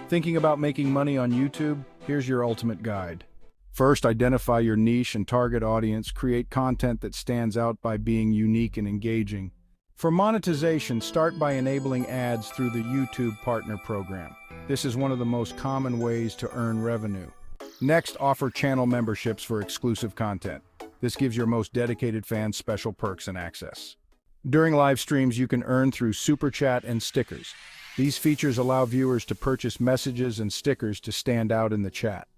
Thinking about making money on YouTube? Here's your ultimate guide. First, identify your niche and target audience. Create content that stands out by being unique and engaging. For monetization, start by enabling ads through the YouTube Partner Program. This is one of the most common ways to earn revenue. Next, offer channel memberships for exclusive content. This gives your most dedicated fans special perks and access. During live streams, you can earn through Super Chat and stickers. These features allow viewers to purchase messages and stickers to stand out in the chat.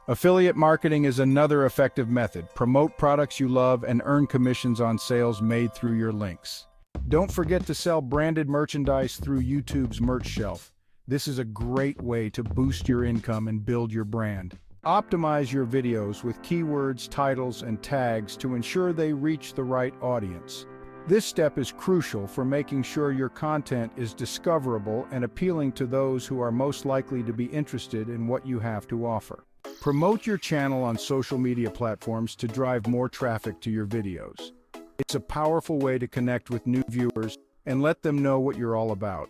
Affiliate marketing is another effective method. Promote products you love and earn commissions on sales made through your links. Don't forget to sell branded merchandise through YouTube's merch shelf. This is a great way to boost your income and build your brand. Optimize your videos with keywords, titles, and tags to ensure they reach the right audience. This step is crucial for making sure your content is discoverable and appealing to those who are most likely to be interested in what you have to offer. Promote your channel on social media platforms to drive more traffic to your videos. It's a powerful way to connect with new viewers and let them know what you're all about.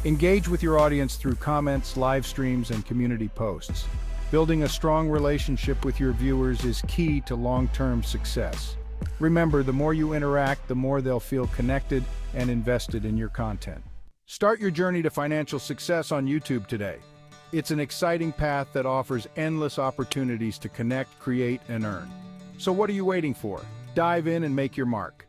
Engage with your audience through comments, live streams, and community posts. Building a strong relationship with your viewers is key to long-term success. Remember, the more you interact, the more they'll feel connected and invested in your content. Start your journey to financial success on YouTube today. It's an exciting path that offers endless opportunities to connect, create, and earn. So what are you waiting for? Dive in and make your mark.